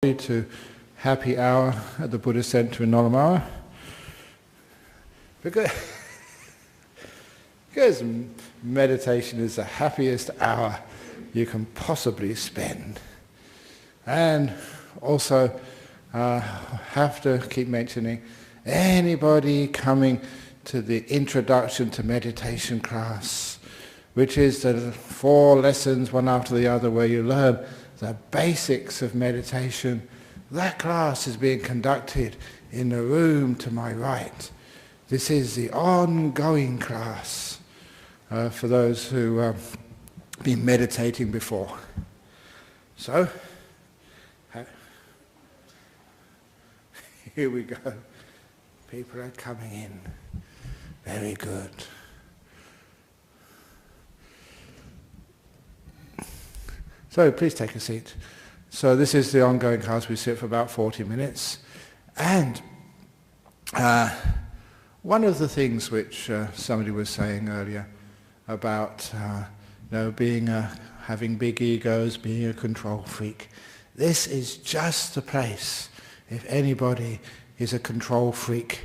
To happy hour at the Buddhist Center in Nollamara, because meditation is the happiest hour you can possibly spend. And also have to keep mentioning anybody coming to the introduction to meditation class, which is the 4 lessons one after the other where you learn the basics of meditation. That class is being conducted in the room to my right. This is the ongoing class for those who have been meditating before. So, here we go. People are coming in. Very good. So please take a seat. So this is the ongoing class. We sit for about 40 minutes. And one of the things which somebody was saying earlier about having big egos, being a control freak, this is just the place if anybody is a control freak,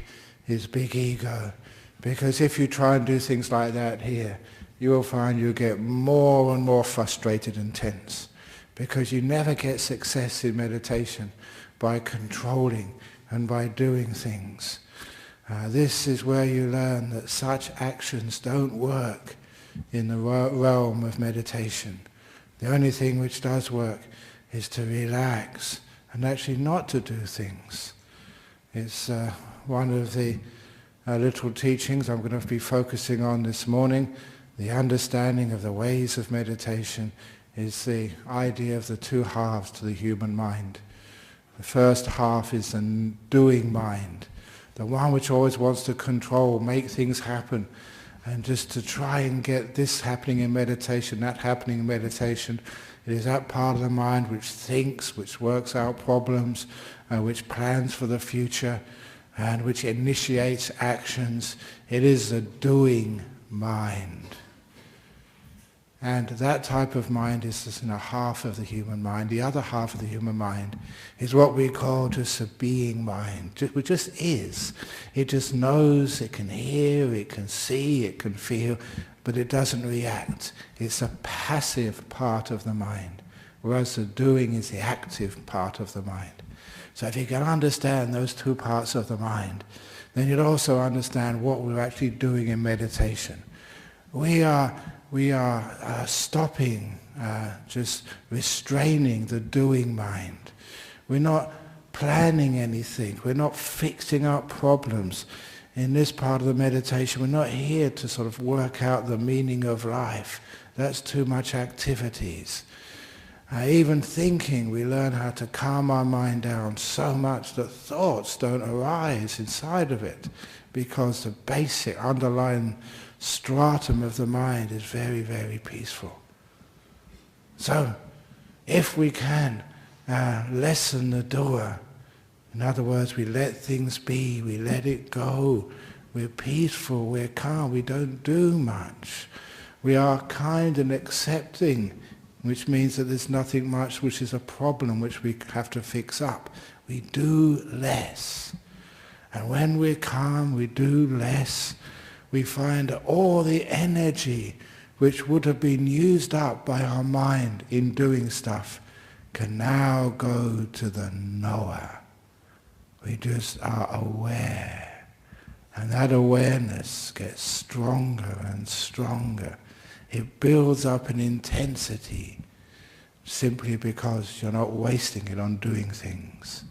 is big ego. Because if you try and do things like that here, you will find you get more and more frustrated and tense, because you never get success in meditation by controlling and by doing things. This is where you learn that such actions don't work in the realm of meditation. The only thing which does work is to relax and actually not to do things. It's one of the little teachings I'm going to be focusing on this morning. The understanding of the ways of meditation is the idea of the 2 halves to the human mind. The first half is the doing mind, the one which always wants to control, make things happen, and just to try and get this happening in meditation, that happening in meditation. It is that part of the mind which thinks, which works out problems, which plans for the future, and which initiates actions. It is the doing mind. And that type of mind is just half of the human mind. The other half of the human mind is what we call just a being mind. It just is. It just knows, it can hear, it can see, it can feel, but it doesn't react. It's a passive part of the mind, whereas the doing is the active part of the mind. So if you can understand those 2 parts of the mind, then you'll also understand what we're actually doing in meditation. We are stopping, just restraining the doing mind. We're not planning anything. We're not fixing up problems. In this part of the meditation, we're not here to sort of work out the meaning of life. That's too much activities. Even thinking, we learn how to calm our mind down so much that thoughts don't arise inside of it, because the basic underlying stratum of the mind is very, very peaceful. So, if we can lessen the dukkha, in other words, we let things be, we let it go, we're peaceful, we're calm, we don't do much. We are kind and accepting, which means that there's nothing much which is a problem which we have to fix up. We do less. And when we're calm, we do less. We find that all the energy which would have been used up by our mind in doing stuff can now go to the knower. We just are aware. And that awareness gets stronger and stronger. It builds up an intensity simply because you're not wasting it on doing things.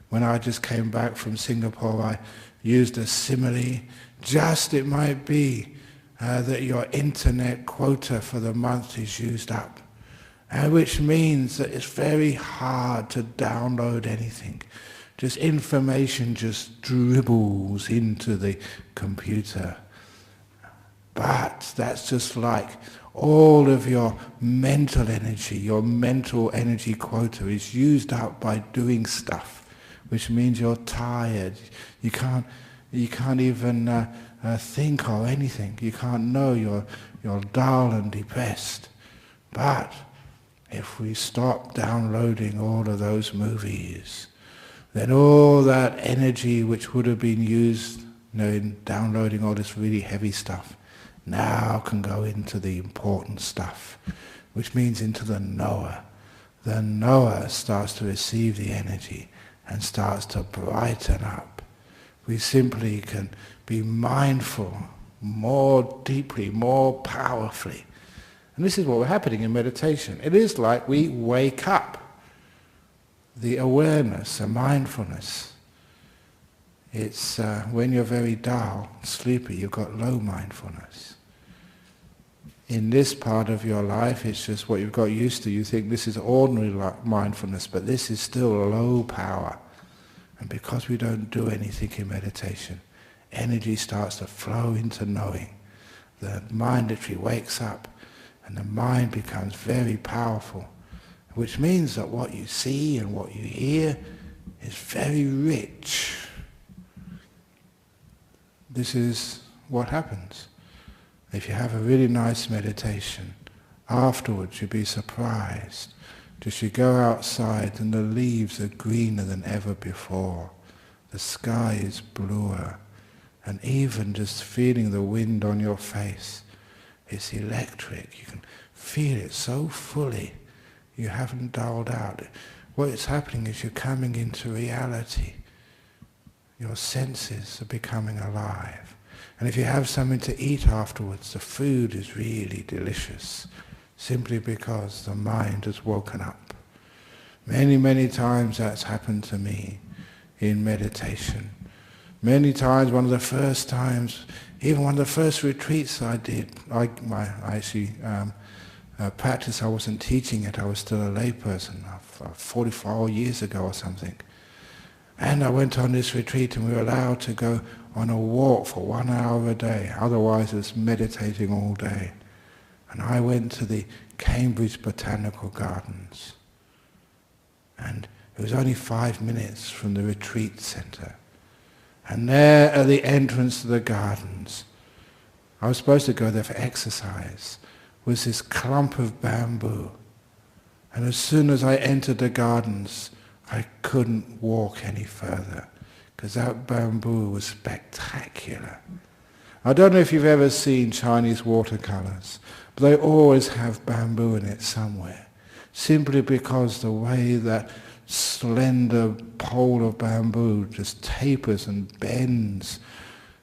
When I just came back from Singapore, I used a simile. Just it might be that your internet quota for the month is used up, which means that it's very hard to download anything. Just information just dribbles into the computer. But that's just like all of your mental energy quota is used up by doing stuff, which means you're tired. You can't even think or anything. You can't know. You're dull and depressed. But if we stop downloading all of those movies, then all that energy which would have been used, in downloading all this really heavy stuff, now can go into the important stuff, which means into the knower. The knower starts to receive the energy and starts to brighten up. We simply can be mindful more deeply, more powerfully. And this is what was happening in meditation. It is like we wake up the awareness, the mindfulness. It's when you're very dull, sleepy, you've got low mindfulness. In this part of your life, it's just what you've got used to. You think this is ordinary mindfulness, but this is still low power. And because we don't do anything in meditation, energy starts to flow into knowing. The mind literally wakes up, and the mind becomes very powerful, which means that what you see and what you hear is very rich. This is what happens. If you have a really nice meditation, afterwards you'll be surprised. Just you go outside and the leaves are greener than ever before. The sky is bluer. And even just feeling the wind on your face, it's electric. You can feel it so fully. You haven't dulled out. What is happening is you're coming into reality. Your senses are becoming alive. And if you have something to eat afterwards, the food is really delicious, simply because the mind has woken up. Many, many times that's happened to me in meditation. Many times, one of the first times, even one of the first retreats I did, I actually practiced, I wasn't teaching it, I was still a layperson, 44 years ago or something. And I went on this retreat and we were allowed to go on a walk for 1 hour a day, otherwise it was meditating all day. And I went to the Cambridge Botanical Gardens. And it was only 5 minutes from the retreat centre. And there at the entrance to the gardens, I was supposed to go there for exercise, was this clump of bamboo. And as soon as I entered the gardens, I couldn't walk any further, because that bamboo was spectacular. I don't know if you've ever seen Chinese watercolours, but they always have bamboo in it somewhere, simply because the way that slender pole of bamboo just tapers and bends,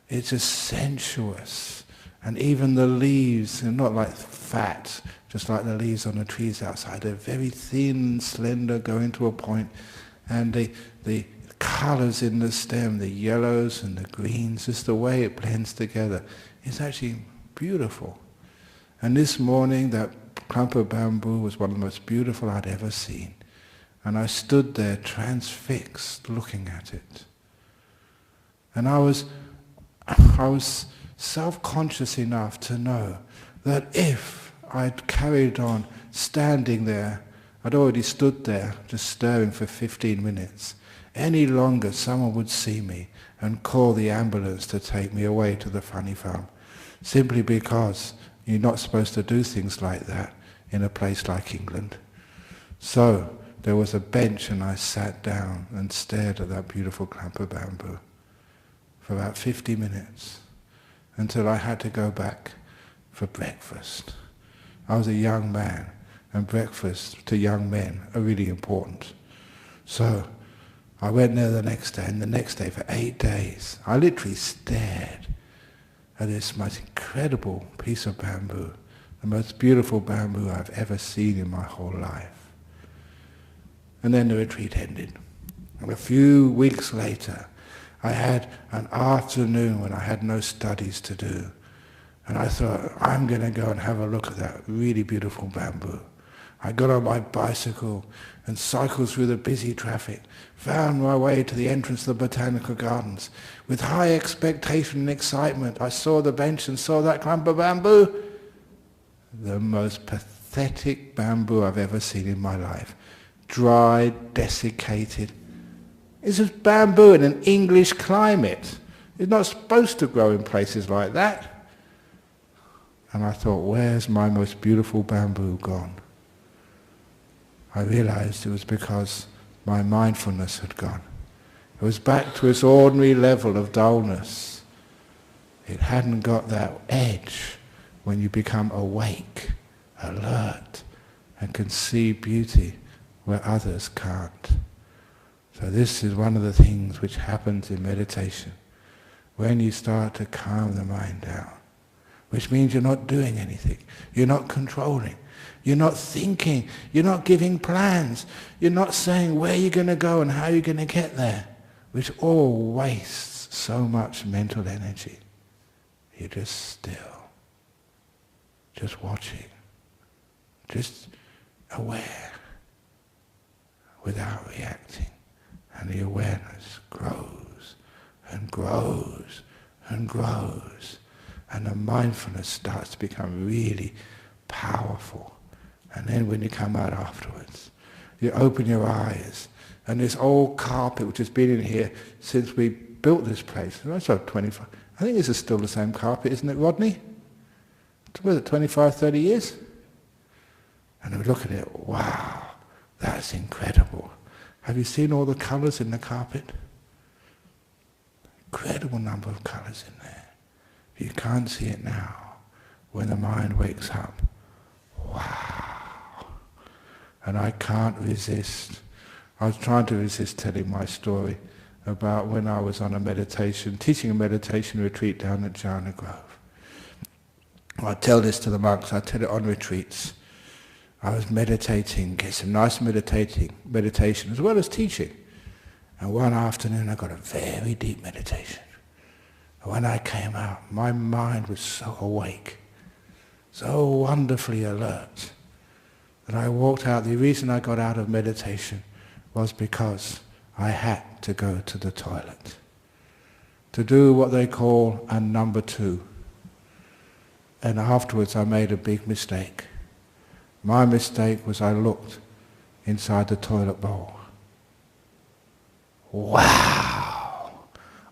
it's just sensuous. And even the leaves, they're not like fat, just like the leaves on the trees outside. They're very thin, slender, going to a point. And the colours in the stem, the yellows and the greens, just the way it blends together, is actually beautiful. And this morning, that clump of bamboo was one of the most beautiful I'd ever seen. And I stood there transfixed, looking at it. And I was self-conscious enough to know that if I'd carried on standing there, I'd already stood there just staring for 15 minutes, any longer someone would see me and call the ambulance to take me away to the funny farm, simply because you're not supposed to do things like that in a place like England. So there was a bench and I sat down and stared at that beautiful clump of bamboo for about 50 minutes until I had to go back for breakfast. I was a young man, and breakfast to young men are really important. So I went there the next day, and the next day for 8 days, I literally stared at this most incredible piece of bamboo, the most beautiful bamboo I've ever seen in my whole life. And then the retreat ended. And a few weeks later, I had an afternoon when I had no studies to do. And I thought, I'm going to go and have a look at that really beautiful bamboo. I got on my bicycle and cycled through the busy traffic, found my way to the entrance of the Botanical Gardens. With high expectation and excitement, I saw the bench and saw that clump of bamboo. The most pathetic bamboo I've ever seen in my life. Dried, desiccated. It's just bamboo in an English climate. It's not supposed to grow in places like that. And I thought, where's my most beautiful bamboo gone? I realized it was because my mindfulness had gone. It was back to its ordinary level of dullness. It hadn't got that edge when you become awake, alert, and can see beauty where others can't. So this is one of the things which happens in meditation. When you start to calm the mind down, which means you're not doing anything, you're not controlling, you're not thinking, you're not giving plans, you're not saying where you're going to go and how you're going to get there, which all wastes so much mental energy. You're just still, just watching, just aware, without reacting. And the awareness grows and grows and grows. And the mindfulness starts to become really powerful. And then when you come out afterwards, you open your eyes, and this old carpet which has been in here since we built this place, that's about 25, I think this is still the same carpet, isn't it, Rodney? Was it 25, 30 years? And we look at it, wow, that's incredible. Have you seen all the colours in the carpet? Incredible number of colours in there. You can't see it now. When the mind wakes up, wow. And I can't resist. I was trying to resist telling my story about when I was on a meditation, teaching a meditation retreat down at Jhana Grove. I tell this to the monks, I tell it on retreats. I was meditating, get some nice meditation as well as teaching. And one afternoon I got a very deep meditation. And when I came out, my mind was so awake, so wonderfully alert, that I walked out. The reason I got out of meditation was because I had to go to the toilet, to do what they call a number 2. And afterwards I made a big mistake. My mistake was I looked inside the toilet bowl. Wow!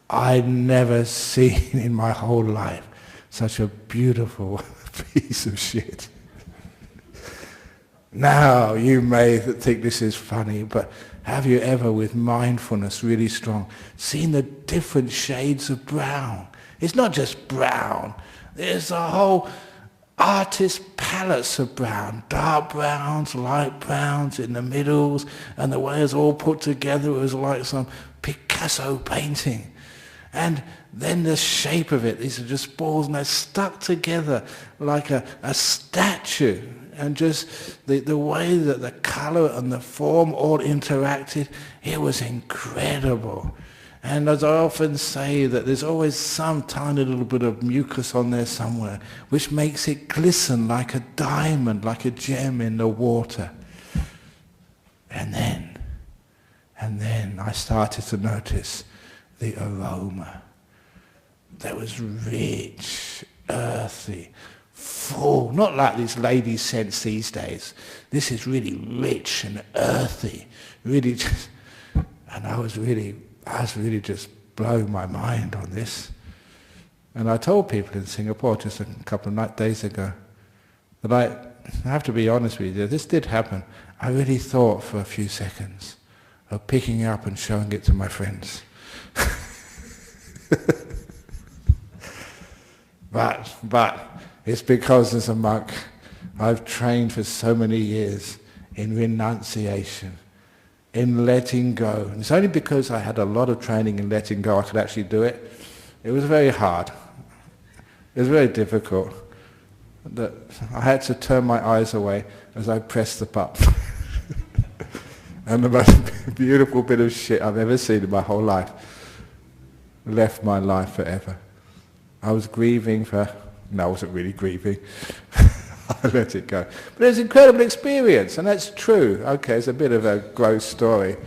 I'd never seen in my whole life such a beautiful piece of shit. Now, you may think this is funny, but have you ever, with mindfulness really strong, seen the different shades of brown? It's not just brown. There's a whole artist palettes of brown, dark browns, light browns in the middles, and the way it's all put together was like some Picasso painting. And then the shape of it, these are just balls, and they're stuck together like a statue. And just the way that the colour and the form all interacted, it was incredible. And as I often say, that there's always some tiny little bit of mucus on there somewhere, which makes it glisten like a diamond, like a gem in the water. And then I started to notice the aroma that was rich, earthy, full, not like these lady scents these days. This is really rich and earthy, really just, and I was really just blowing my mind on this. And I told people in Singapore just a couple of days ago that I have to be honest with you, this did happen. I really thought for a few seconds of picking it up and showing it to my friends. But it's because as a monk I've trained for so many years in renunciation, in letting go. And it's only because I had a lot of training in letting go I could actually do it. It was very hard. It was very difficult. That I had to turn my eyes away as I pressed the button. And the most beautiful bit of shit I've ever seen in my whole life left my life forever. I was grieving for... No, I wasn't really grieving. I let it go. But it was an incredible experience, and that's true. Okay, it's a bit of a gross story.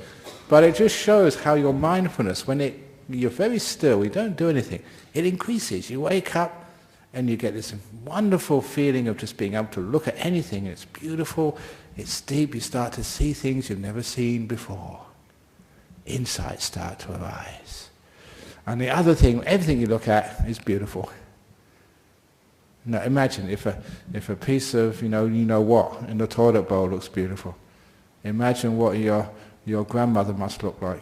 But it just shows how your mindfulness, when you're very still, you don't do anything, it increases. You wake up and you get this wonderful feeling of just being able to look at anything. It's beautiful, it's deep, you start to see things you've never seen before. Insights start to arise. And the other thing, everything you look at is beautiful. Now imagine if a piece of you know what in the toilet bowl looks beautiful. Imagine what your grandmother must look like.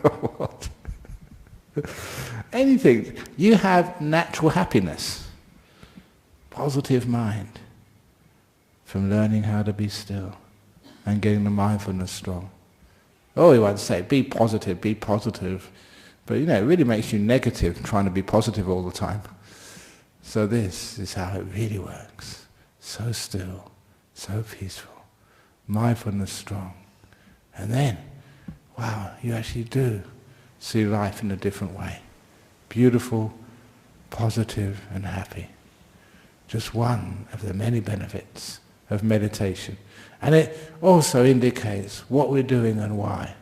What? Anything. You have natural happiness, positive mind, from learning how to be still and getting the mindfulness strong. Oh, he once said, be positive, be positive. But it really makes you negative trying to be positive all the time. So this is how it really works. So still, so peaceful, mindfulness strong. And then, wow, you actually do see life in a different way. Beautiful, positive and happy. Just one of the many benefits of meditation. And it also indicates what we're doing and why.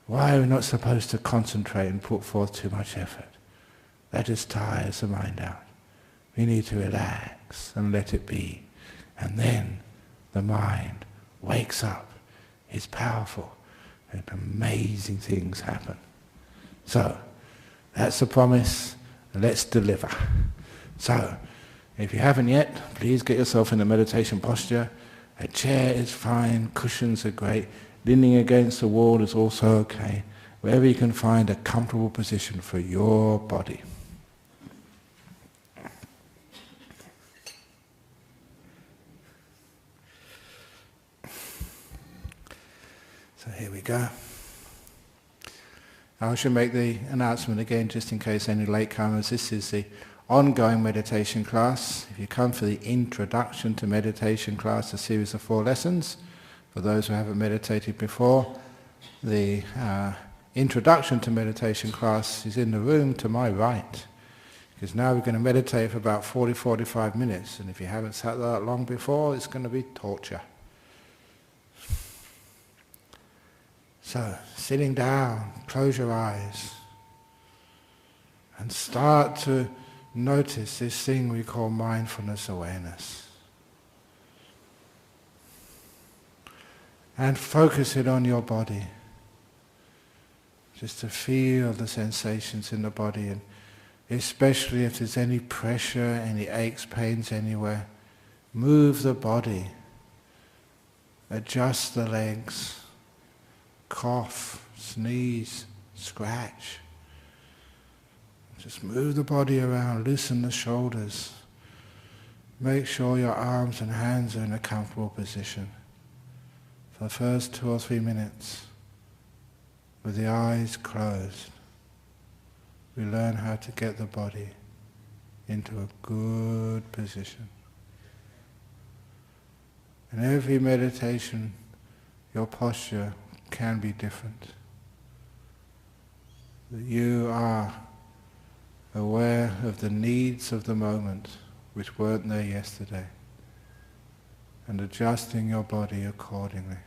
Why we're not supposed to concentrate and put forth too much effort. That just tires the mind out. We need to relax and let it be. And then the mind wakes up, is powerful, and amazing things happen. So, that's the promise. Let's deliver. So, if you haven't yet, please get yourself in a meditation posture. A chair is fine, cushions are great, leaning against the wall is also okay. Wherever you can find a comfortable position for your body. So here we go. I should make the announcement again just in case any latecomers. This is the ongoing meditation class. If you come for the introduction to meditation class, a series of 4 lessons, for those who haven't meditated before, the introduction to meditation class is in the room to my right, because now we're going to meditate for about 40-45 minutes, and if you haven't sat there that long before, it's going to be torture. So, sitting down, close your eyes, and start to notice this thing we call mindfulness awareness. And focus it on your body. Just to feel the sensations in the body, and especially if there's any pressure, any aches, pains anywhere, move the body. Adjust the legs. Cough, sneeze, scratch. Just move the body around, loosen the shoulders. Make sure your arms and hands are in a comfortable position. For the first 2 or 3 minutes, with the eyes closed, we learn how to get the body into a good position. In every meditation, your posture can be different. That you are aware of the needs of the moment which weren't there yesterday, and adjusting your body accordingly.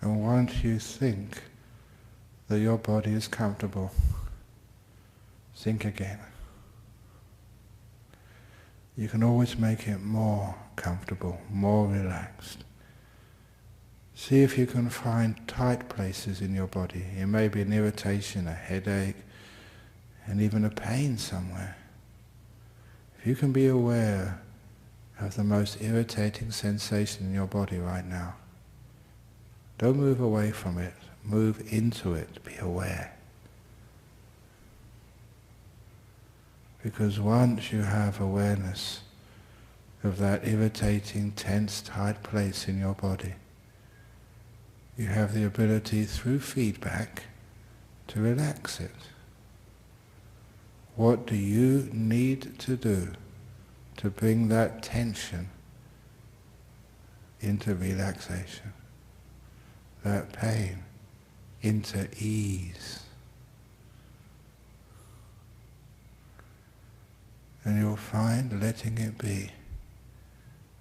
And once you think that your body is comfortable, think again. You can always make it more comfortable, more relaxed. See if you can find tight places in your body. It may be an irritation, a headache, and even a pain somewhere. If you can be aware of the most irritating sensation in your body right now, don't move away from it, move into it, be aware. Because once you have awareness of that irritating, tense, tight place in your body, you have the ability through feedback to relax it. What do you need to do to bring that tension into relaxation? That pain into ease. And you'll find letting it be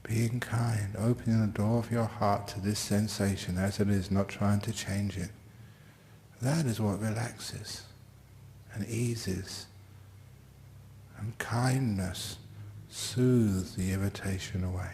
being kind, opening the door of your heart to this sensation as it is, not trying to change it. That is what relaxes and eases. And kindness soothes the irritation away.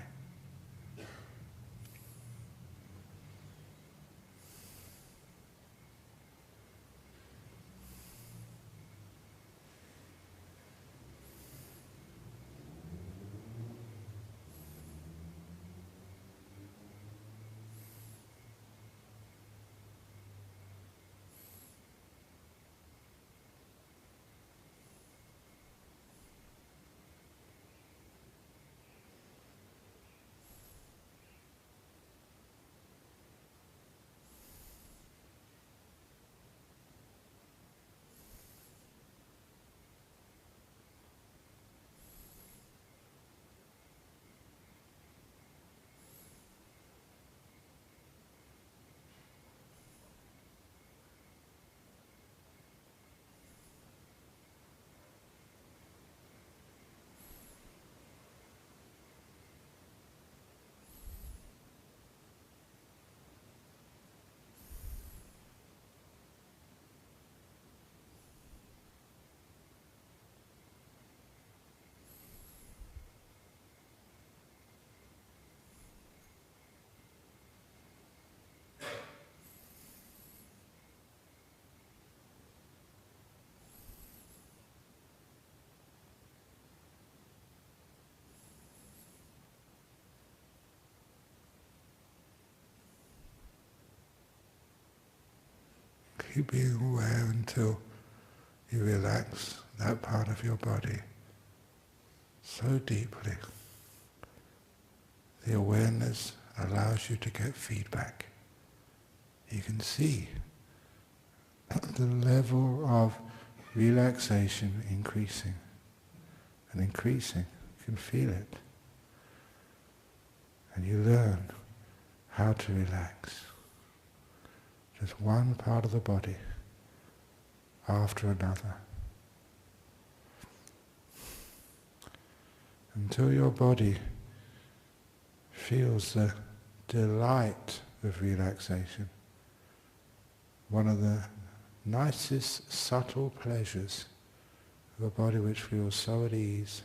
Keep being aware until you relax that part of your body so deeply. The awareness allows you to get feedback. You can see the level of relaxation increasing and increasing. You can feel it. And you learn how to relax. Just one part of the body after another. Until your body feels the delight of relaxation. One of the nicest subtle pleasures of a body which feels so at ease.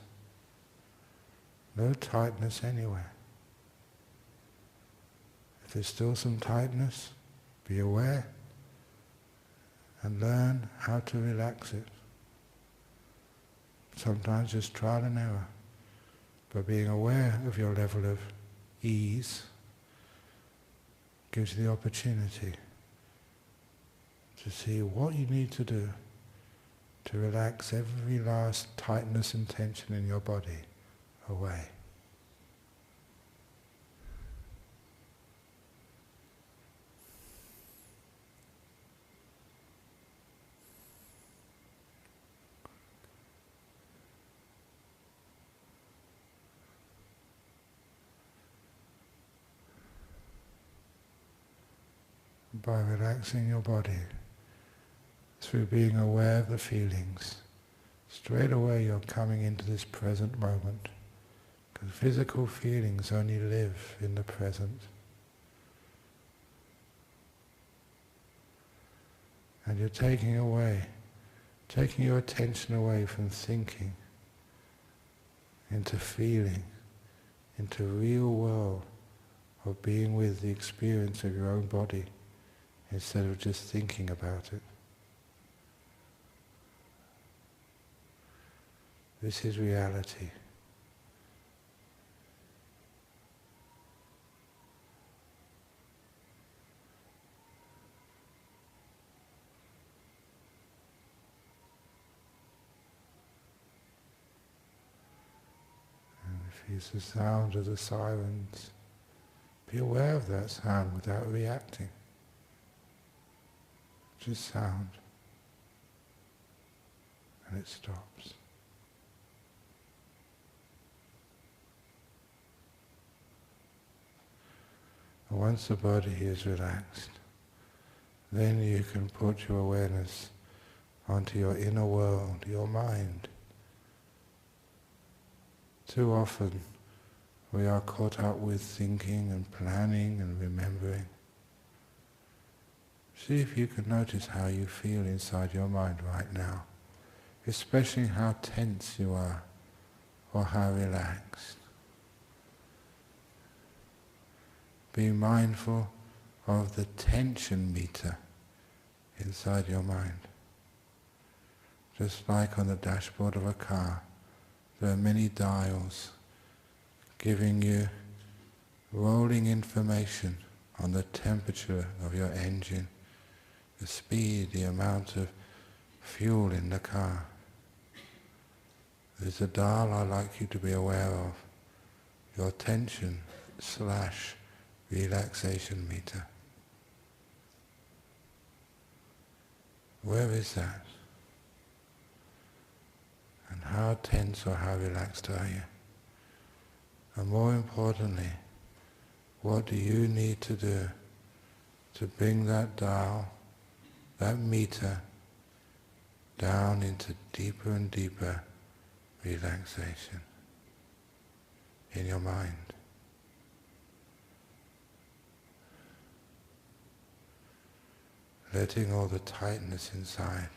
No tightness anywhere. If there's still some tightness, be aware and learn how to relax it. Sometimes just trial and error, but being aware of your level of ease gives you the opportunity to see what you need to do to relax every last tightness and tension in your body away. By relaxing your body, through being aware of the feelings, straight away you're coming into this present moment. Because physical feelings only live in the present. And you're taking your attention away from thinking into feeling, into real world of being with the experience of your own body, instead of just thinking about it. This is reality. And if it's the sound of the sirens, be aware of that sound without reacting. Just sound, and it stops. And once the body is relaxed, then you can put your awareness onto your inner world, your mind. Too often, We are caught up with thinking and planning and remembering. See if you can notice how you feel inside your mind right now, especially how tense you are or how relaxed. Be mindful of the tension meter inside your mind. Just like on the dashboard of a car, there are many dials giving you rolling information on the temperature of your engine, the speed, the amount of fuel in the car. There's a dial I'd like you to be aware of, your tension / relaxation meter. Where is that? And how tense or how relaxed are you? And more importantly, what do you need to do to bring that dial, that meter, down into deeper and deeper relaxation in your mind? Letting all the tightness inside,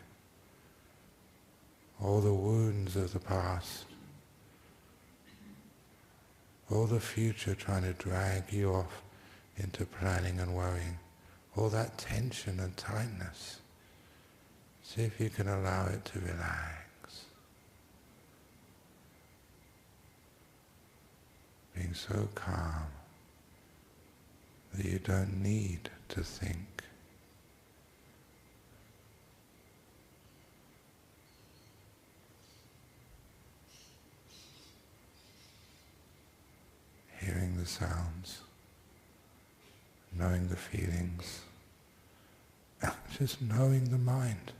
all the wounds of the past, all the future trying to drag you off into planning and worrying, all that tension and tightness. See if you can allow it to relax. Being so calm that you don't need to think. Hearing the sounds, knowing the feelings, just knowing the mind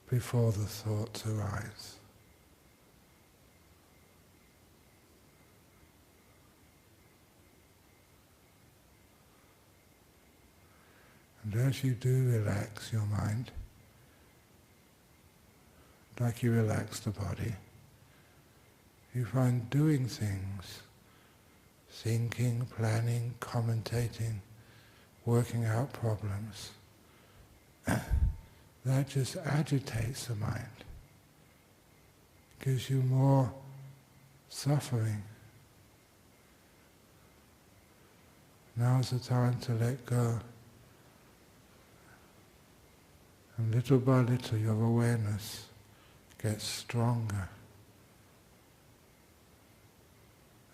before the thoughts arise. And as you do relax your mind, like you relax the body, you find doing things, thinking, planning, commentating, working out problems, that just agitates the mind, gives you more suffering. Now's the time to let go. And little by little your awareness gets stronger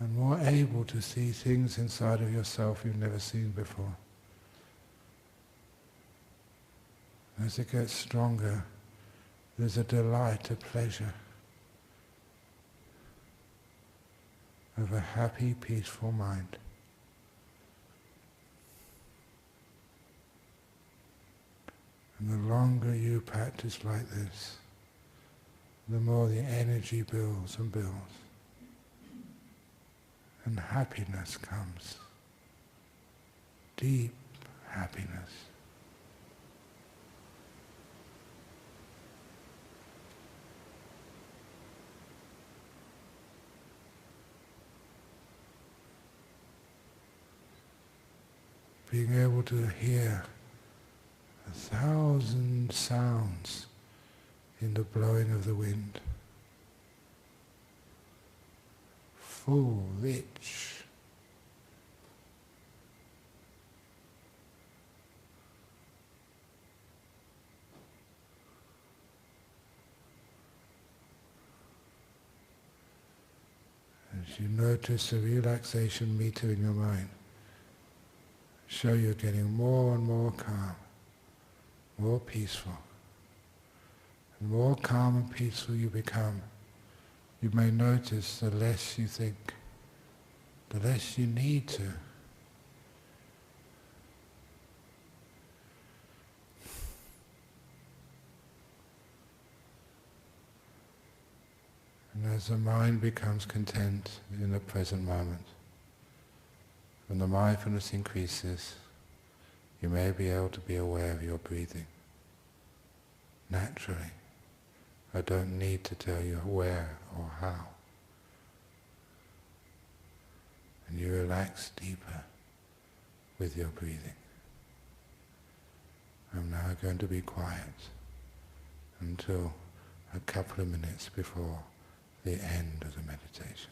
and more able to see things inside of yourself you've never seen before. As it gets stronger, there's a delight, a pleasure of a happy, peaceful mind. And the longer you practice like this, the more the energy builds and builds. And happiness comes. Deep happiness. Being able to hear 1,000 sounds in the blowing of the wind. Full, rich. As you notice the relaxation meter in your mind, show you're getting more and more calm, more peaceful. The more calm and peaceful you become, you may notice the less you think, the less you need to. And as the mind becomes content in the present moment, when the mindfulness increases, you may be able to be aware of your breathing. Naturally. I don't need to tell you where or how. and you relax deeper with your breathing. I'm now going to be quiet until a couple of minutes before the end of the meditation.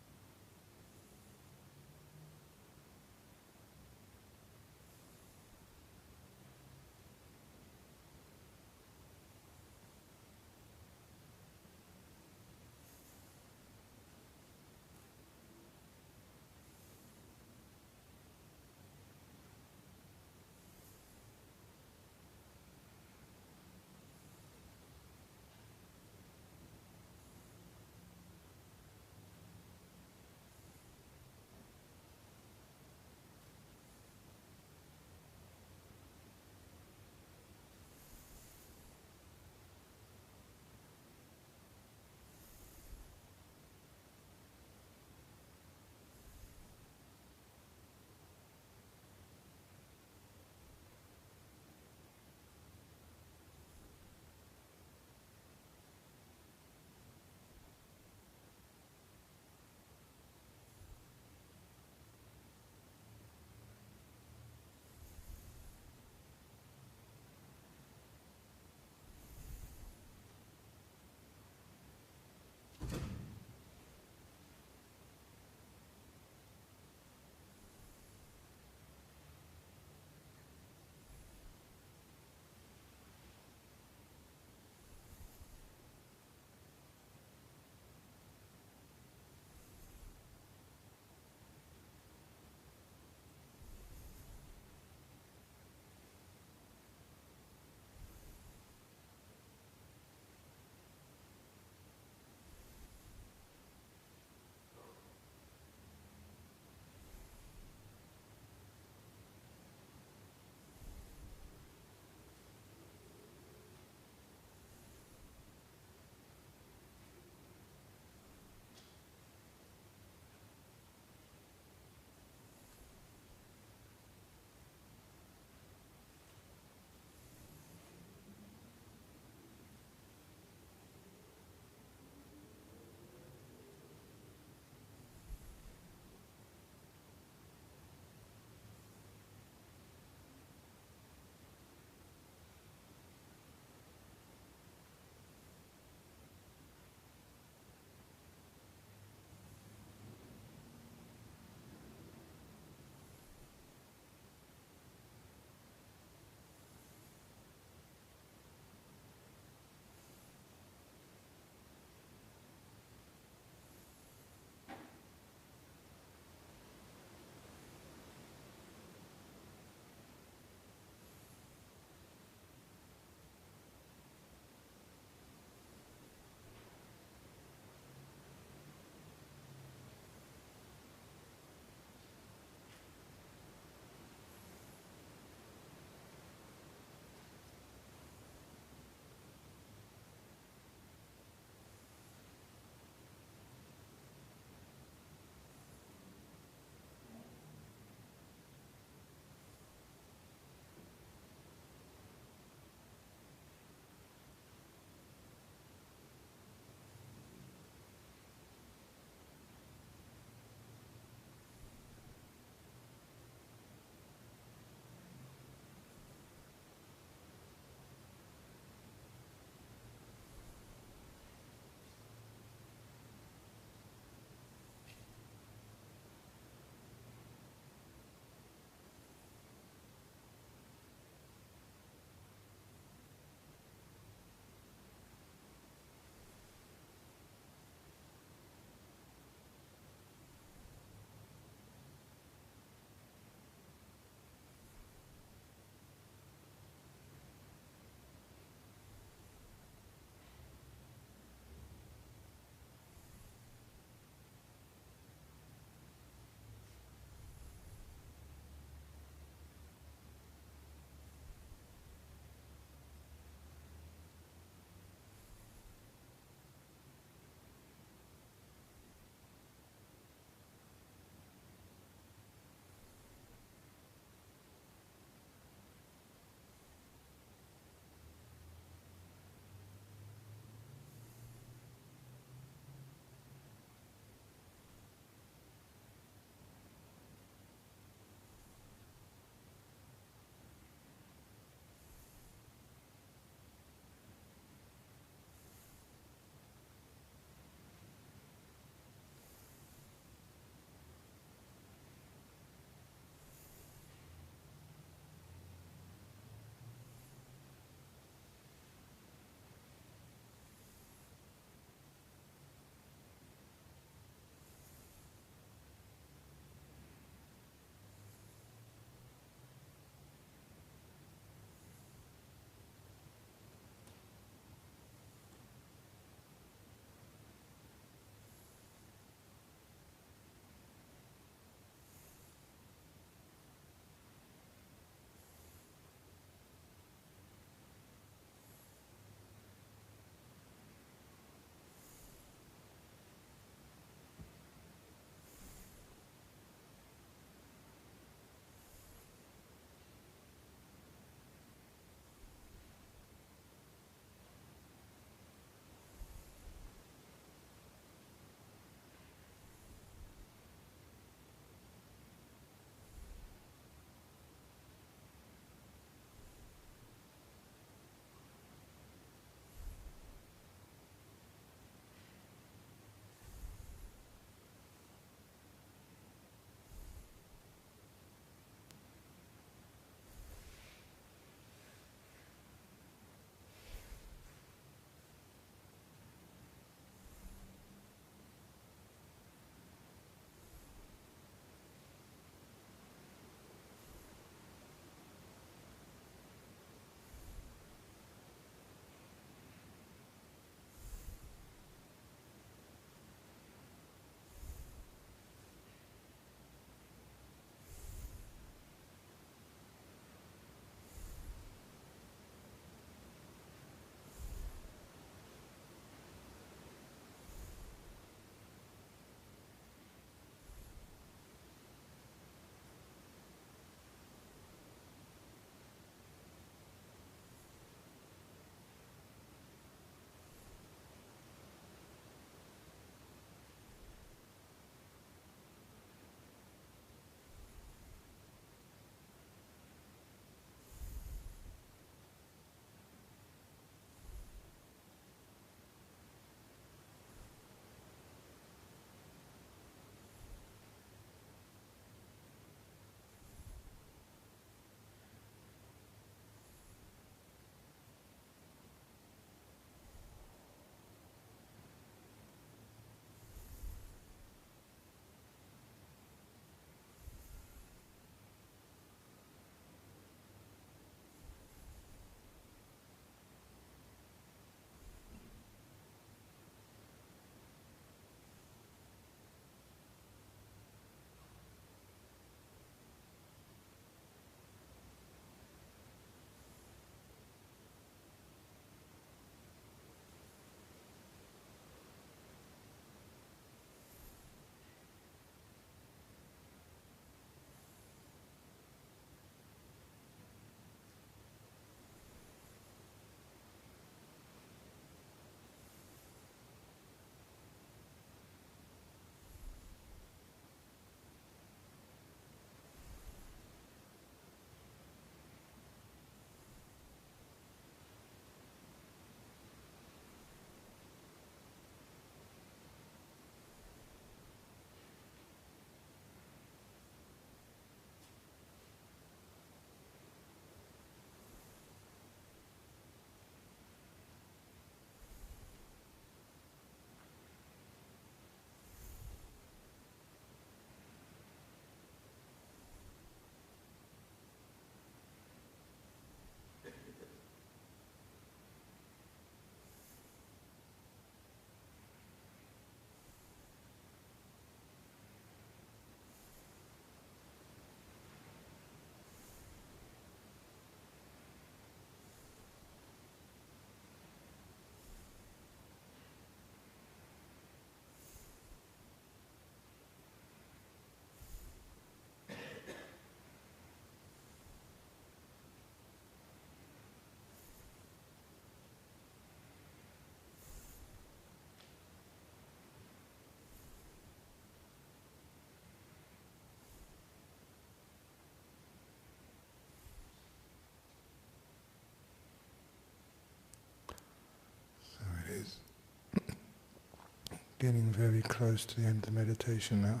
Getting very close to the end of the meditation now.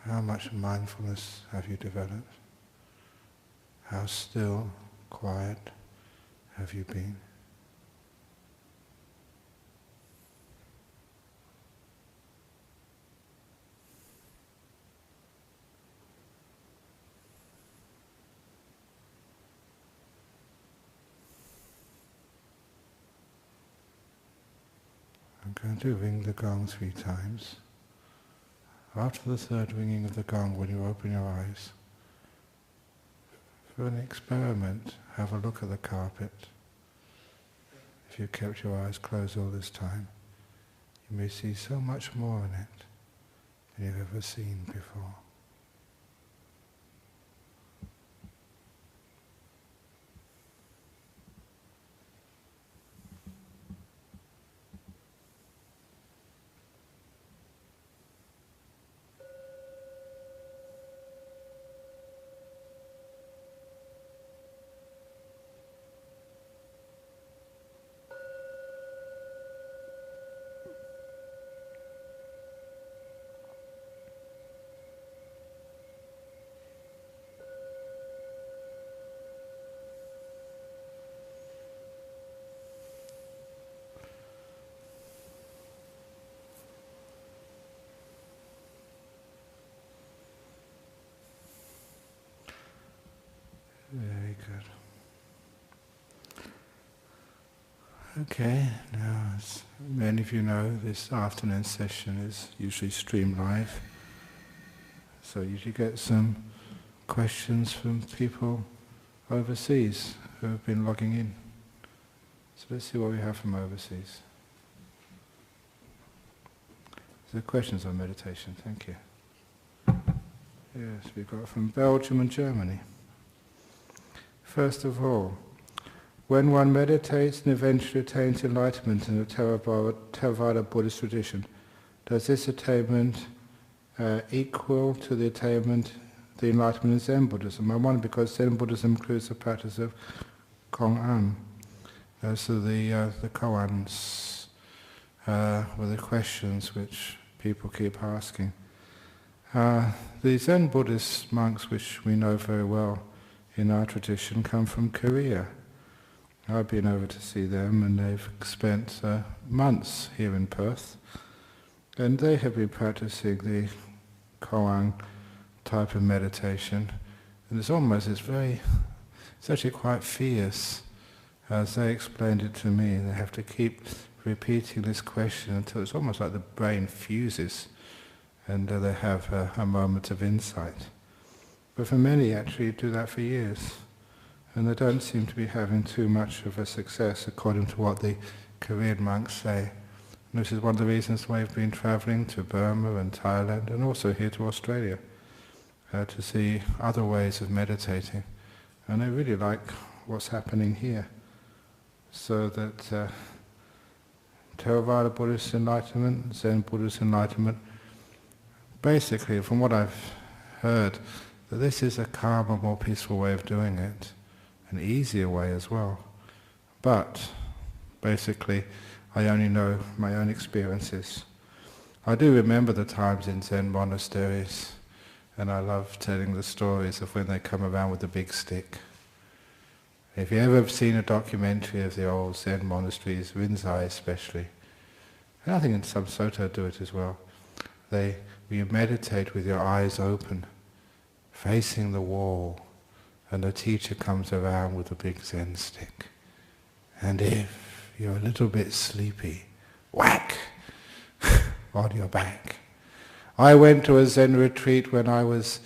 How much mindfulness have you developed? How still, quiet have you been? I'm going to ring the gong 3 times. After the third ringing of the gong, when you open your eyes, for an experiment, have a look at the carpet. If you've kept your eyes closed all this time, you may see so much more in it than you've ever seen before. Very good. Okay, now as many of you know, this afternoon session is usually streamed live. So you usually get some questions from people overseas who have been logging in. So let's see what we have from overseas. So questions on meditation, thank you. Yes, we've got from Belgium and Germany. First of all, when one meditates and eventually attains enlightenment in the Theravada Buddhist tradition, does this attainment equal to the attainment, the enlightenment in Zen Buddhism? I wonder because Zen Buddhism includes the practice of Kong-an. So the koans were the questions which people keep asking. The Zen Buddhist monks, which we know very well in our tradition, come from Korea. I've been over to see them, and they've spent months here in Perth, and they have been practicing the koan type of meditation, and it's actually quite fierce. As they explained it to me, they have to keep repeating this question until it's almost like the brain fuses, and they have a moment of insight. But for many actually do that for years, and they don't seem to be having too much of a success according to what the Korean monks say. And this is one of the reasons why we've been travelling to Burma and Thailand and also here to Australia to see other ways of meditating. And they really like what's happening here. So that Theravada Buddhist enlightenment, Zen Buddhist enlightenment, basically from what I've heard, that this is a calmer, more peaceful way of doing it, an easier way as well. But basically, I only know my own experiences. I do remember the times in Zen monasteries, and I love telling the stories of when they come around with the big stick. If you ever have seen a documentary of the old Zen monasteries, Rinzai especially, and I think in some Soto do it as well, you meditate with your eyes open, facing the wall, and the teacher comes around with a big Zen stick. And if you're a little bit sleepy, whack on your back. I went to a Zen retreat when I was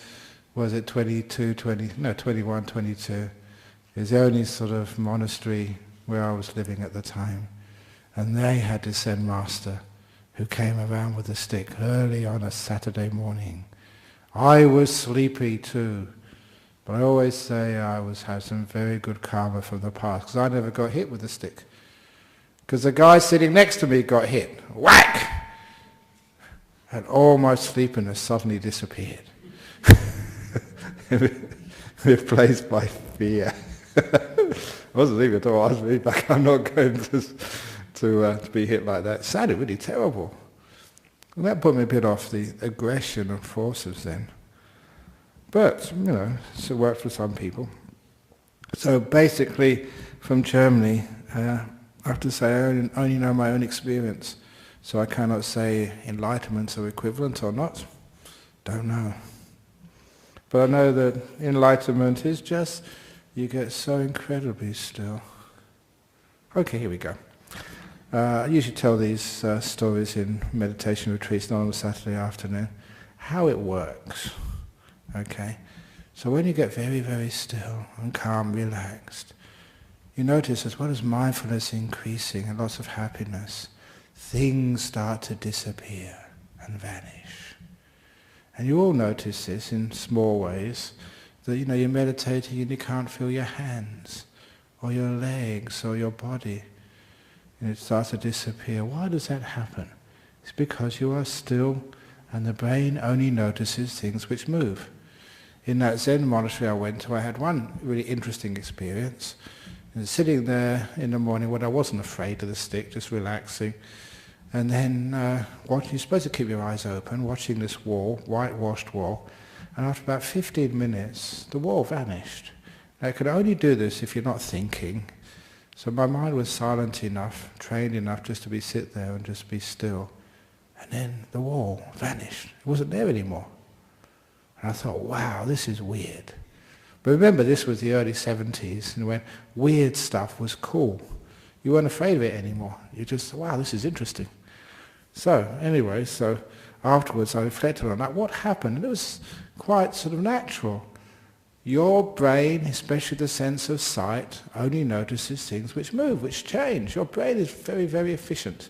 it 21, 22. It was the only sort of monastery where I was living at the time. And they had this Zen master who came around with a stick early on a Saturday morning. I was sleepy too, but I always say I had some very good karma from the past, because I never got hit with a stick. Because the guy sitting next to me got hit. Whack! And all my sleepiness suddenly disappeared. Replaced by fear. I wasn't sleeping at all. I was really like, I'm not going to be hit like that. It sounded really terrible. And that put me a bit off the aggression and forces then. But, it's worked for some people. So basically, from Germany, I have to say I only know my own experience. So I cannot say enlightenments are equivalent or not. Don't know. But I know that enlightenment is just, you get so incredibly still. Okay, here we go. I usually tell these stories in meditation retreats, not on a Saturday afternoon, how it works. Okay? So when you get very, very still and calm, relaxed, you notice as well as mindfulness increasing and lots of happiness, things start to disappear and vanish. And you all notice this in small ways, that you're meditating and you can't feel your hands, or your legs, or your body. And it starts to disappear. Why does that happen? It's because you are still, and the brain only notices things which move. In that Zen monastery I went to, I had one really interesting experience. And sitting there in the morning when I wasn't afraid of the stick, just relaxing, and then watching, you're supposed to keep your eyes open, watching this wall, whitewashed wall, and after about 15 minutes, the wall vanished. Now, I could only do this if you're not thinking. So my mind was silent enough, trained enough just to sit there and just be still. And then the wall vanished. It wasn't there anymore. And I thought, wow, this is weird. But remember, this was the early 70s, and when weird stuff was cool. You weren't afraid of it anymore. You just, wow, this is interesting. So anyway, afterwards I reflected on that. What happened? And it was quite sort of natural. Your brain, especially the sense of sight, only notices things which move, which change. Your brain is very, very efficient.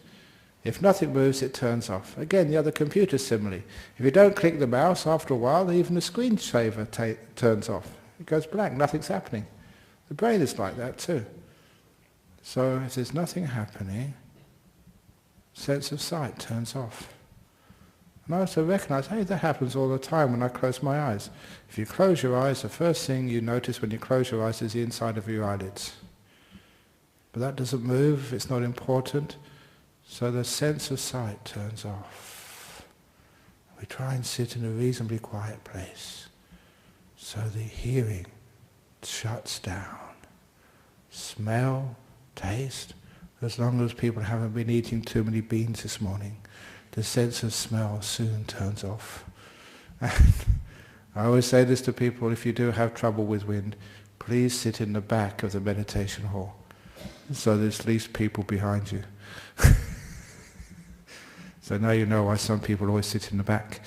If nothing moves, it turns off. Again, the other computer similarly. If you don't click the mouse, after a while, even the screensaver turns off. It goes blank, nothing's happening. The brain is like that too. So if there's nothing happening, sense of sight turns off. And I also recognize, hey, that happens all the time when I close my eyes. If you close your eyes, the first thing you notice when you close your eyes is the inside of your eyelids. But that doesn't move, it's not important, so the sense of sight turns off. We try and sit in a reasonably quiet place, so the hearing shuts down. Smell, taste, as long as people haven't been eating too many beans this morning, the sense of smell soon turns off. And I always say this to people, if you do have trouble with wind, please sit in the back of the meditation hall, so there's least people behind you. So now you know why some people always sit in the back.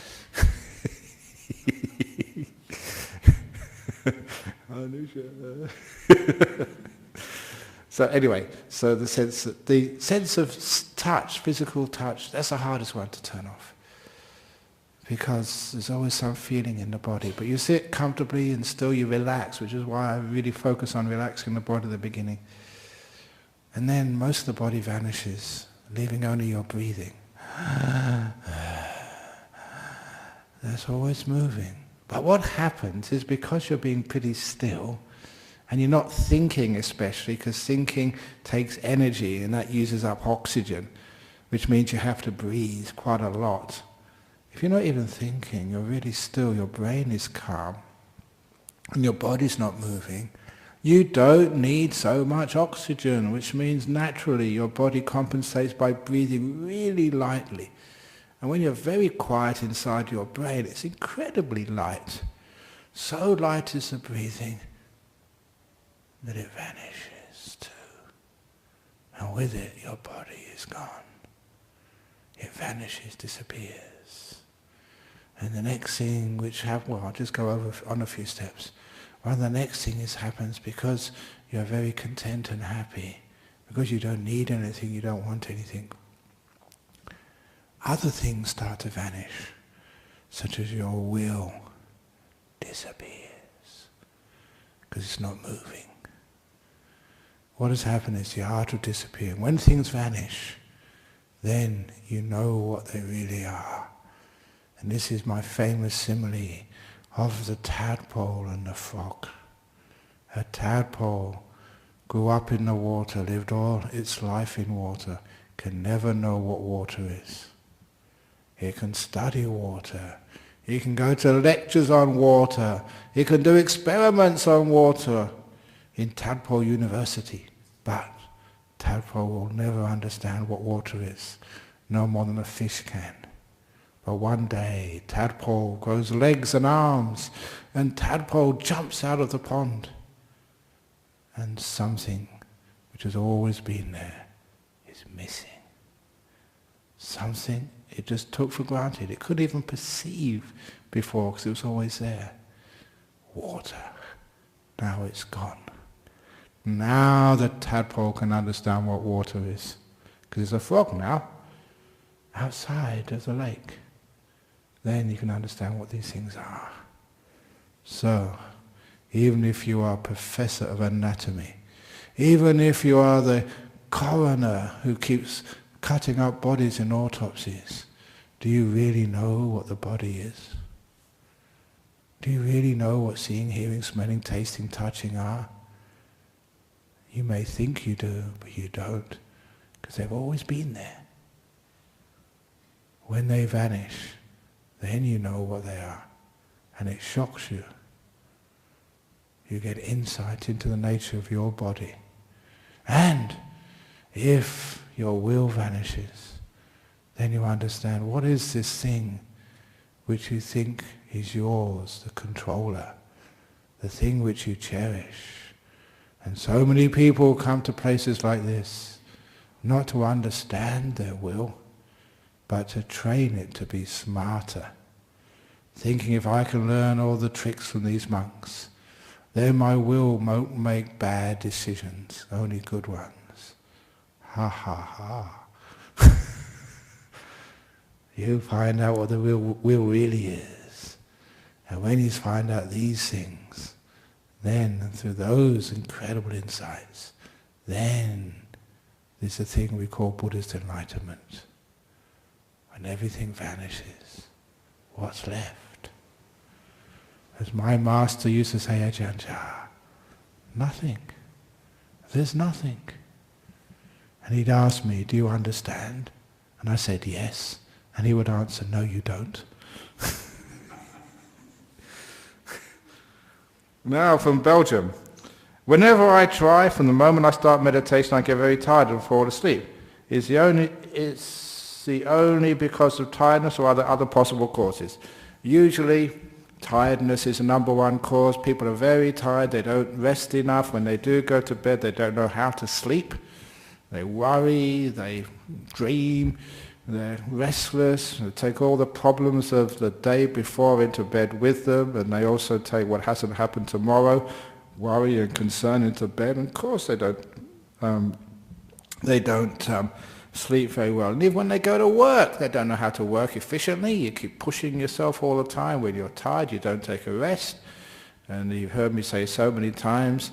So anyway, so the sense of touch, physical touch, that's the hardest one to turn off. Because there's always some feeling in the body. But you sit comfortably and still you relax, which is why I really focus on relaxing the body at the beginning. And then most of the body vanishes, leaving only your breathing. That's always moving. But what happens is because you're being pretty still, and you're not thinking especially, because thinking takes energy and that uses up oxygen, which means you have to breathe quite a lot. If you're not even thinking, you're really still, your brain is calm, and your body's not moving, you don't need so much oxygen, which means naturally your body compensates by breathing really lightly. And when you're very quiet inside your brain, it's incredibly light. So light is the breathing that it vanishes too. And with it, your body is gone. It vanishes, disappears. And the next thing I'll just go over on a few steps. Well, the next thing happens because you're very content and happy, because you don't need anything, you don't want anything. Other things start to vanish, such as your will disappears, because it's not moving. What has happened is the art of disappearing. When things vanish, then you know what they really are. And this is my famous simile of the tadpole and the frog. A tadpole grew up in the water, lived all its life in water, can never know what water is. He can study water. He can go to lectures on water. He can do experiments on water in Tadpole University. But Tadpole will never understand what water is, no more than a fish can. But one day, Tadpole grows legs and arms, and Tadpole jumps out of the pond. And something which has always been there is missing. Something it just took for granted. It couldn't even perceive before because it was always there. Water. Now it's gone. Now the tadpole can understand what water is. Because there's a frog now outside of the lake. Then you can understand what these things are. So, even if you are a professor of anatomy, even if you are the coroner who keeps cutting up bodies in autopsies, do you really know what the body is? Do you really know what seeing, hearing, smelling, tasting, touching are? You may think you do, but you don't, because they've always been there. When they vanish, then you know what they are, and it shocks you. You get insight into the nature of your body. And if your will vanishes, then you understand what is this thing which you think is yours, the controller, the thing which you cherish. And so many people come to places like this, not to understand their will, but to train it to be smarter, thinking if I can learn all the tricks from these monks, then my will won't make bad decisions, only good ones. Ha ha ha. You find out what the will really is. And when you find out these things, then through those incredible insights, then there's a thing we call Buddhist enlightenment. When everything vanishes, what's left? As my master used to say, Ajahn, nothing. There's nothing. And he'd ask me, do you understand? And I said, yes. And he would answer, no, you don't. Now from Belgium. Whenever I try, from the moment I start meditation, I get very tired and fall asleep. It's the only because of tiredness, or are there other possible causes? Usually, tiredness is the number one cause. People are very tired, they don't rest enough. When they do go to bed, they don't know how to sleep. They worry, they dream, they're restless, they take all the problems of the day before into bed with them, and they also take what hasn't happened tomorrow, worry and concern into bed, and of course they don't sleep very well. And even when they go to work, they don't know how to work efficiently. You keep pushing yourself all the time. When you're tired, you don't take a rest. And you've heard me say so many times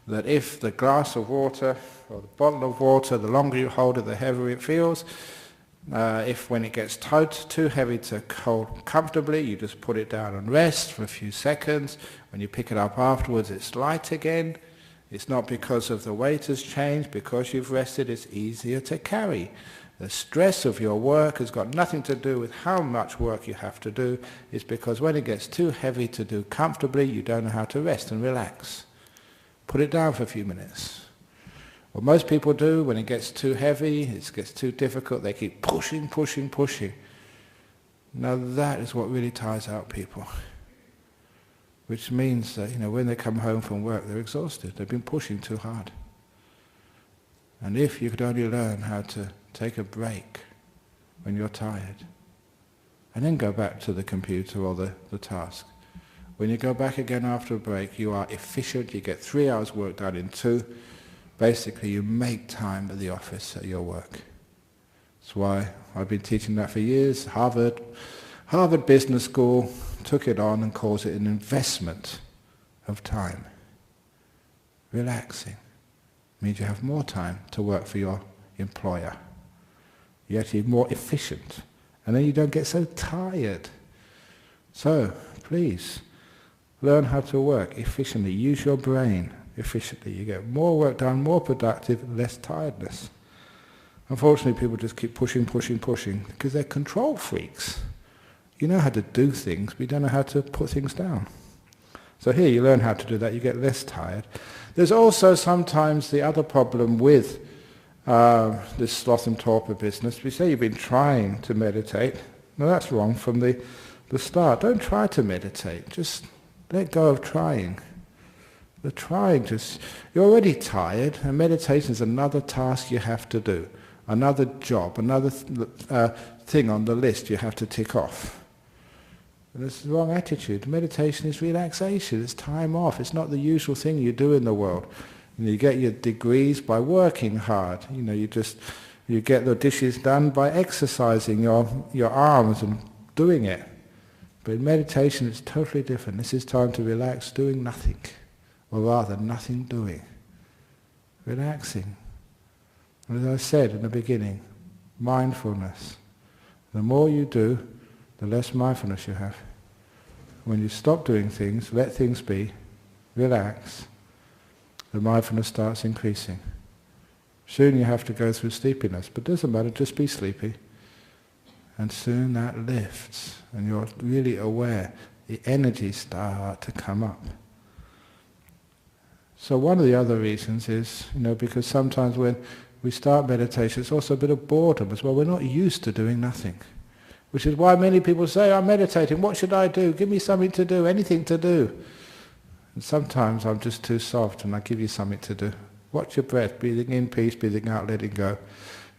that if the glass of water or the bottle of water, the longer you hold it, the heavier it feels. If when it gets too heavy to hold comfortably, you just put it down and rest for a few seconds. When you pick it up afterwards, it's light again. It's not because of the weight has changed, because you've rested, it's easier to carry. The stress of your work has got nothing to do with how much work you have to do. It's because when it gets too heavy to do comfortably, you don't know how to rest and relax. Put it down for a few minutes. What most people do when it gets too heavy, it gets too difficult, they keep pushing. Now that is what really tires out people. Which means that, when they come home from work, they're exhausted. They've been pushing too hard. And if you could only learn how to take a break when you're tired, and then go back to the computer or the task. When you go back again after a break, you are efficient, you get 3 hours work done in 2. Basically, you make time at the office at your work. That's why I've been teaching that for years. Harvard Business School took it on and calls it an investment of time. Relaxing means you have more time to work for your employer. You're actually more efficient, and then you don't get so tired. So, please, learn how to work efficiently. Use your brain. efficiently. You get more work done, more productive, less tiredness. Unfortunately, people just keep pushing, because they're control freaks. You know how to do things, but you don't know how to put things down. So here you learn how to do that, you get less tired. There's also sometimes the other problem with this sloth and torpor business. We say you've been trying to meditate. No, that's wrong from the start. Don't try to meditate. Just let go of trying. The trying you're already tired, and meditation is another task you have to do. Another job, another thing on the list you have to tick off. And it's the wrong attitude. Meditation is relaxation, it's time off. It's not the usual thing you do in the world. You get your degrees by working hard. You get the dishes done by exercising your arms and doing it. But in meditation it's totally different. This is time to relax, doing nothing. Or rather, nothing doing. Relaxing. As I said in the beginning, mindfulness. The more you do, the less mindfulness you have. When you stop doing things, let things be, relax, the mindfulness starts increasing. Soon you have to go through sleepiness, but it doesn't matter, just be sleepy. And soon that lifts, and you're really aware. The energies start to come up. So one of the other reasons is, because sometimes when we start meditation, it's also a bit of boredom as well. We're not used to doing nothing. Which is why many people say, I'm meditating, what should I do? Give me something to do, anything to do. And sometimes I'm just too soft and I give you something to do. Watch your breath, breathing in peace, breathing out, letting go.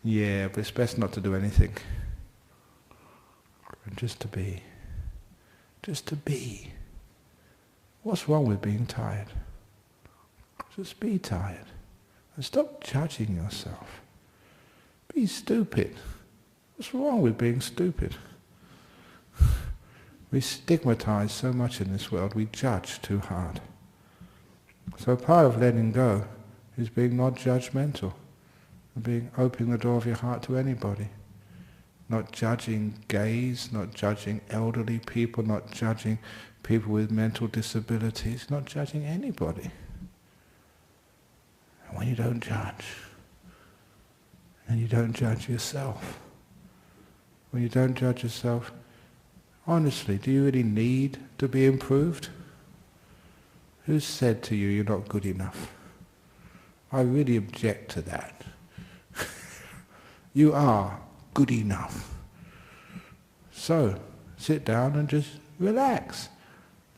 Yeah, but it's best not to do anything. And just to be. Just to be. What's wrong with being tired? Just be tired. And stop judging yourself. Be stupid. What's wrong with being stupid? We stigmatize so much in this world, we judge too hard. So part of letting go is being not judgmental, being opening the door of your heart to anybody. Not judging gays, not judging elderly people, not judging people with mental disabilities, not judging anybody. And when you don't judge, and you don't judge yourself, when you don't judge yourself, honestly, do you really need to be improved? Who said to you you're not good enough? I really object to that. You are good enough. So, sit down and just relax.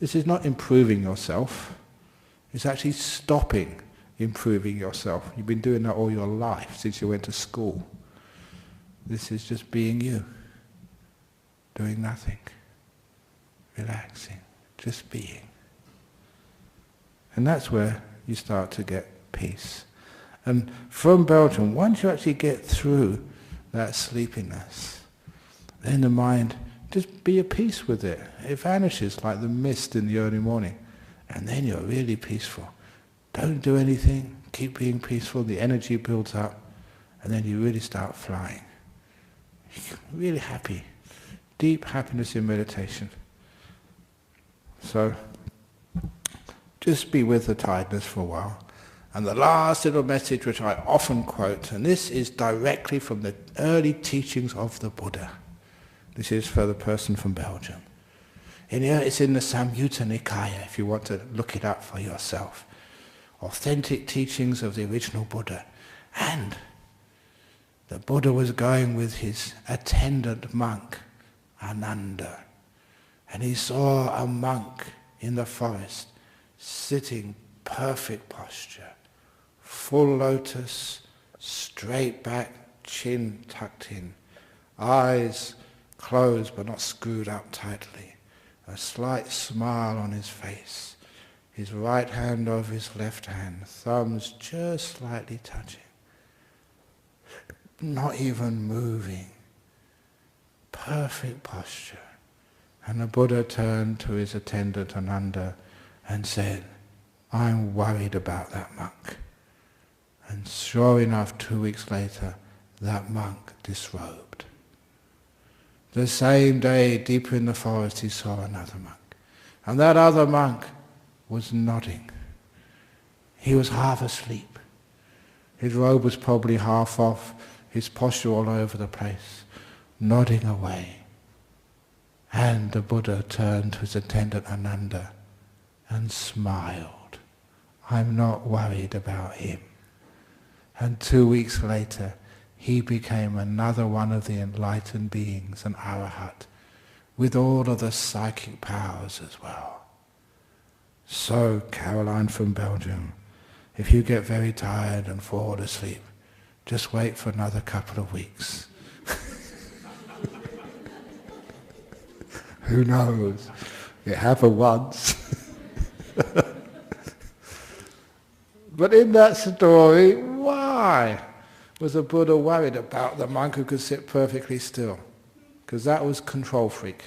This is not improving yourself. It's actually stopping improving yourself. You've been doing that all your life, since you went to school. This is just being you. Doing nothing. Relaxing. Just being. And that's where you start to get peace. And from Belgium, once you actually get through that sleepiness, then the mind, just be at peace with it. It vanishes like the mist in the early morning. And then you're really peaceful. Don't do anything, keep being peaceful, the energy builds up, and then you really start flying. Really happy. Deep happiness in meditation. So, just be with the tiredness for a while. And the last little message which I often quote, and this is directly from the early teachings of the Buddha. This is for the person from Belgium. It's in the Samyutta Nikaya, if you want to look it up for yourself. Authentic teachings of the original Buddha. And the Buddha was going with his attendant monk, Ananda. And he saw a monk in the forest, sitting perfect posture, full lotus, straight back, chin tucked in, eyes closed but not screwed up tightly, a slight smile on his face, his right hand over his left hand, thumbs just slightly touching, not even moving, perfect posture. And the Buddha turned to his attendant Ananda and said, I'm worried about that monk. And sure enough, 2 weeks later, that monk disrobed. The same day, deeper in the forest, he saw another monk. And that other monk was nodding. He was half asleep. His robe was probably half off, his posture all over the place, nodding away. And the Buddha turned to his attendant Ananda and smiled. I'm not worried about him. And 2 weeks later, he became another one of the enlightened beings, an arahat, with all of the psychic powers as well. So, Caroline from Belgium, if you get very tired and fall asleep, just wait for another couple of weeks. Who knows? It happened once. But in that story, why was the Buddha worried about the monk who could sit perfectly still? Because that was control freak.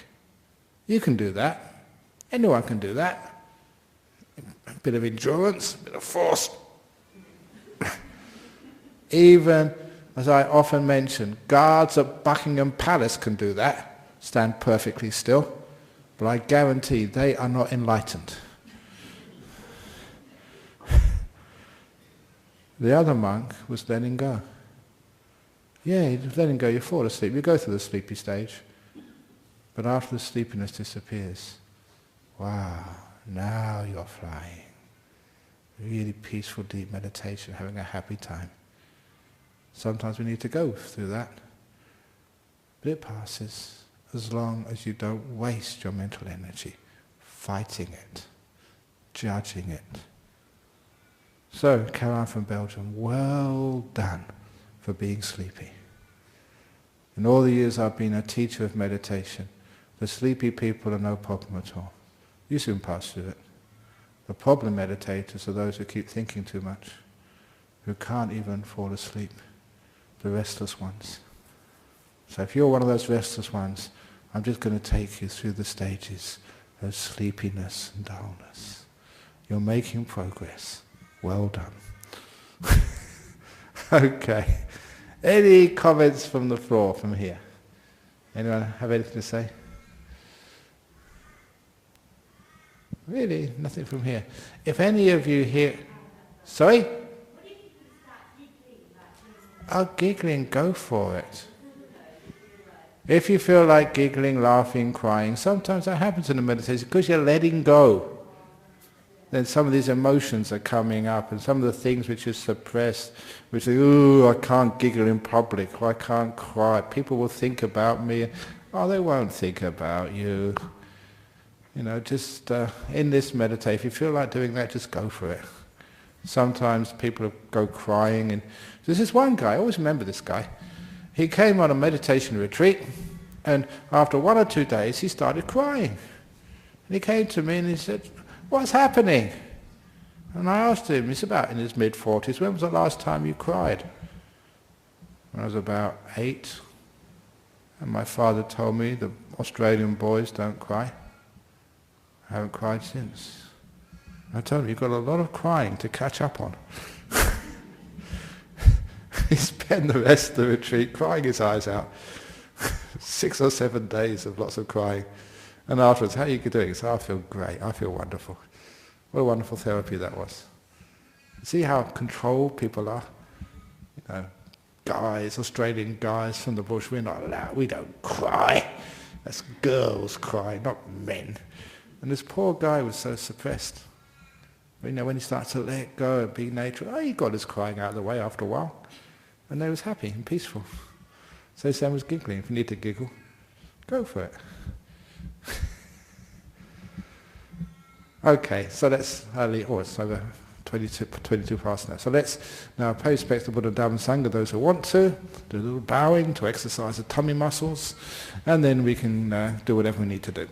You can do that. Anyone can do that. A bit of endurance, a bit of force. Even, as I often mention, guards at Buckingham Palace can do that. Stand perfectly still, but I guarantee they are not enlightened. The other monk was letting go. Yeah, you letting go, you fall asleep, you go through the sleepy stage, but after the sleepiness disappears, wow, now you're flying. Really peaceful, deep meditation, having a happy time. Sometimes we need to go through that, but it passes. As long as you don't waste your mental energy fighting it, judging it. So, Caroline from Belgium, well done for being sleepy. In all the years I've been a teacher of meditation, the sleepy people are no problem at all. You soon pass through it. The problem meditators are those who keep thinking too much, who can't even fall asleep, the restless ones. So if you're one of those restless ones, I'm just going to take you through the stages of sleepiness and dullness. You're making progress. Well done. Okay. Any comments from the floor from here? Anyone have anything to say? Really? Nothing from here. If any of you here... Sorry? Oh, giggling, go for it. If you feel like giggling, laughing, crying, sometimes that happens in the meditation because you're letting go. Then some of these emotions are coming up, and some of the things which are suppressed, which are, ooh, I can't giggle in public, or I can't cry, people will think about me. Oh, they won't think about you. You know, just in this meditation, if you feel like doing that, just go for it. Sometimes people go crying, and there's this one guy, I always remember this guy. He came on a meditation retreat, and after 1 or 2 days he started crying. And he came to me and he said, what's happening? And I asked him, he's about in his mid-40s, when was the last time you cried? When I was about 8, and my father told me the Australian boys don't cry. I haven't cried since. I told him, you've got a lot of crying to catch up on. He spent the rest of the retreat crying his eyes out. 6 or 7 days of lots of crying. And afterwards, how are you doing? He said, I feel great, I feel wonderful. What a wonderful therapy that was. See how controlled people are? You know, guys, Australian guys from the bush, we're not allowed, we don't cry. That's girls cry, not men. And this poor guy was so suppressed. But, you know, when he starts to let go and be natural, he got his crying out of the way after a while. And they was happy and peaceful. So Sam was giggling. If you need to giggle, go for it. Okay, so let's it's over 22 past now. So let's now pay respect to Buddha, Dhamma and Sangha, those who want to, do a little bowing to exercise the tummy muscles, and then we can do whatever we need to do.